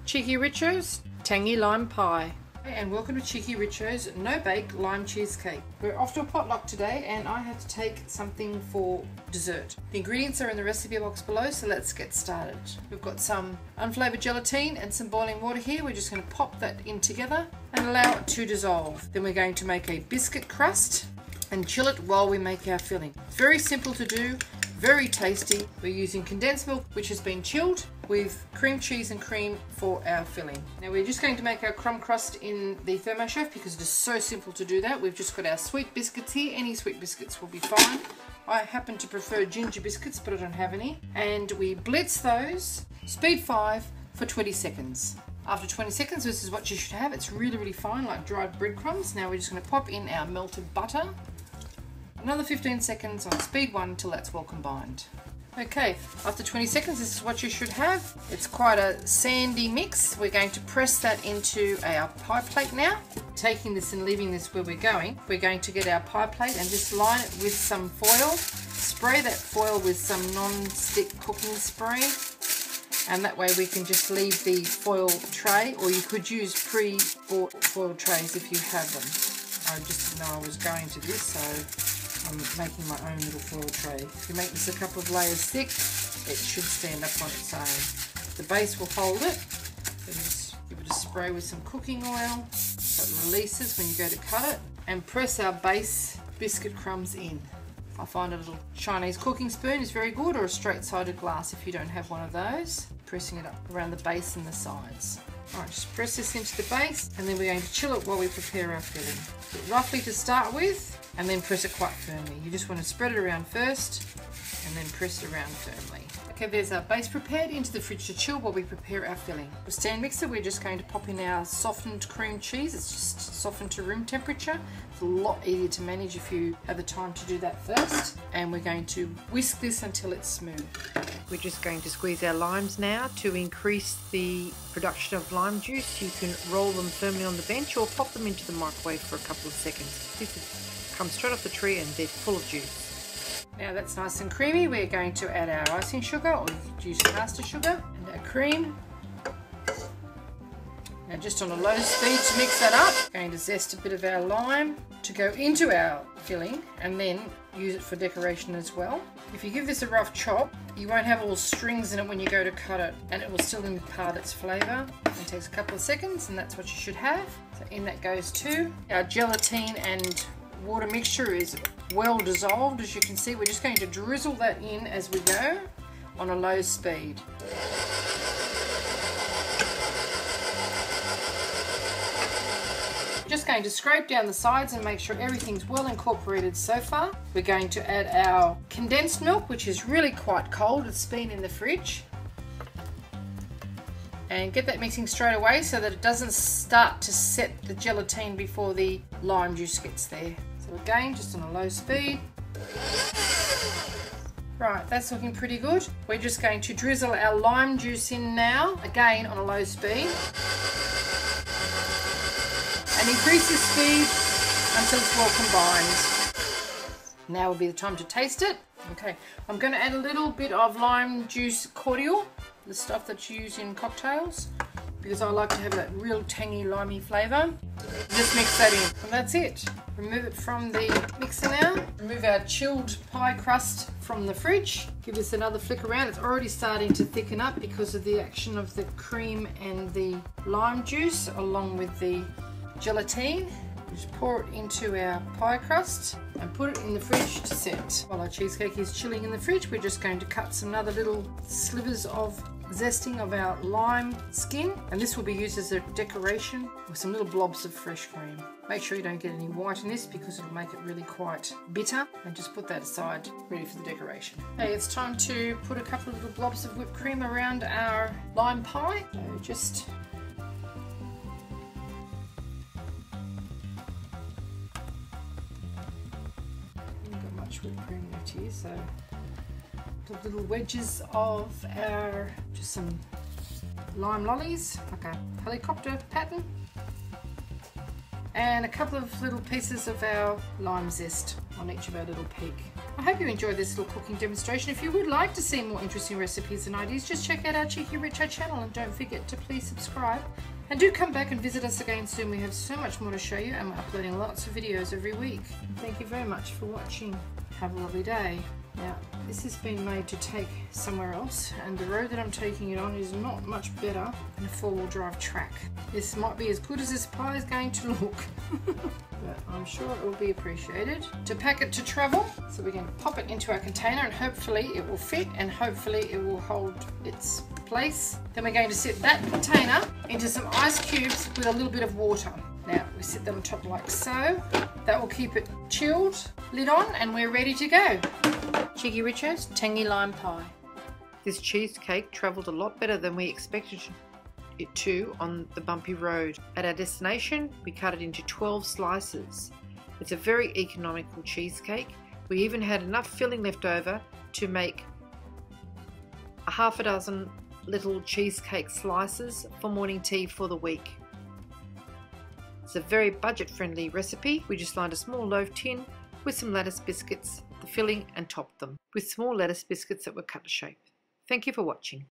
cheekyricho's Tangy Lime Pie. And welcome to cheekyricho's No Bake Lime Cheesecake. We're off to a potluck today and I had to take something for dessert. The ingredients are in the recipe box below, so let's get started. We've got some unflavoured gelatine and some boiling water here. We're just going to pop that in together and allow it to dissolve. Then we're going to make a biscuit crust and chill it while we make our filling. It's very simple to do, very tasty. We're using condensed milk which has been chilled with cream cheese and cream for our filling. Now we're just going to make our crumb crust in the ThermoChef because it is so simple to do that. We've just got our sweet biscuits here. Any sweet biscuits will be fine. I happen to prefer ginger biscuits, but I don't have any. And we blitz those, speed 5 for 20 seconds. After 20 seconds, this is what you should have. It's really, really fine, like dried breadcrumbs. Now we're just going to pop in our melted butter. Another 15 seconds on speed 1 until that's well combined. Okay, after 20 seconds, this is what you should have. It's quite a sandy mix. We're going to press that into our pie plate now. Taking this and leaving this where we're going to get our pie plate and just line it with some foil. Spray that foil with some non-stick cooking spray. And that way we can just leave the foil tray, or you could use pre-bought foil trays if you have them. I just didn't know I was going to this, so I'm making my own little foil tray. If you make this a couple of layers thick, it should stand up on its own. The base will hold it. So just give it a spray with some cooking oil so it releases when you go to cut it. And press our base biscuit crumbs in. I find a little Chinese cooking spoon is very good, or a straight-sided glass if you don't have one of those. Pressing it up around the base and the sides. Alright, just press this into the base and then we're going to chill it while we prepare our filling. Put it roughly to start with and then press it quite firmly. You just want to spread it around first and then press it around firmly. Okay, there's our base prepared. Into the fridge to chill while we prepare our filling. With stand mixer, we're just going to pop in our softened cream cheese. It's just softened to room temperature. It's a lot easier to manage if you have the time to do that first. And we're going to whisk this until it's smooth. We're just going to squeeze our limes now to increase the production of lime juice. You can roll them firmly on the bench or pop them into the microwave for a couple of seconds. This comes straight off the tree and they're full of juice. Now that's nice and creamy, we're going to add our icing sugar, or you could use caster sugar, and our cream. Now just on a low speed to mix that up. Going to zest a bit of our lime to go into our filling and then use it for decoration as well. If you give this a rough chop, you won't have all strings in it when you go to cut it, and it will still impart its flavour. It takes a couple of seconds and that's what you should have. So in that goes too. Our gelatine and water mixture is well dissolved. As you can see, we're just going to drizzle that in as we go on a low speed. Just going to scrape down the sides and make sure everything's well incorporated so far. We're going to add our condensed milk, which is really quite cold. It's been in the fridge. And get that mixing straight away so that it doesn't start to set the gelatine before the lime juice gets there. So again, just on a low speed. Right, that's looking pretty good. We're just going to drizzle our lime juice in now, again on a low speed. And increase the speed until it's well combined. Now will be the time to taste it. Okay, I'm going to add a little bit of lime juice cordial, the stuff that's used in cocktails, because I like to have that real tangy limey flavour. Just mix that in and that's it. Remove it from the mixer now. Remove our chilled pie crust from the fridge. Give this another flick around. It's already starting to thicken up because of the action of the cream and the lime juice along with the gelatine. Just pour it into our pie crust and put it in the fridge to set. While our cheesecake is chilling in the fridge, we're just going to cut some other little slivers of zesting of our lime skin, and this will be used as a decoration with some little blobs of fresh cream. Make sure you don't get any white in this because it'll make it really quite bitter, and just put that aside ready for the decoration. Okay, it's time to put a couple of little blobs of whipped cream around our lime pie. So just whipped cream left here, so put little wedges of our, just some lime lollies, like a helicopter pattern, and a couple of little pieces of our lime zest on each of our little peg I hope you enjoyed this little cooking demonstration. If you would like to see more interesting recipes and ideas, just check out our Cheeky Richo channel and don't forget to please subscribe. And do come back and visit us again soon. We have so much more to show you and we're uploading lots of videos every week. Thank you very much for watching. Have a lovely day. Now, this has been made to take somewhere else, and the road that I'm taking it on is not much better than a four-wheel drive track. This might be as good as this pie is going to look, but I'm sure it will be appreciated. To pack it to travel, so we're going to pop it into our container and hopefully it will fit and hopefully it will hold its place. Then we're going to sit that container into some ice cubes with a little bit of water. Now we sit them on top like so. That will keep it chilled, lid on, and we're ready to go. Cheeky Richo's Tangy Lime Pie. This cheesecake travelled a lot better than we expected it to on the bumpy road. At our destination, we cut it into 12 slices. It's a very economical cheesecake. We even had enough filling left over to make a half a dozen little cheesecake slices for morning tea for the week. It's a very budget-friendly recipe. We just lined a small loaf tin with some lattice biscuits, the filling, and topped them with small lattice biscuits that were cut to shape. Thank you for watching.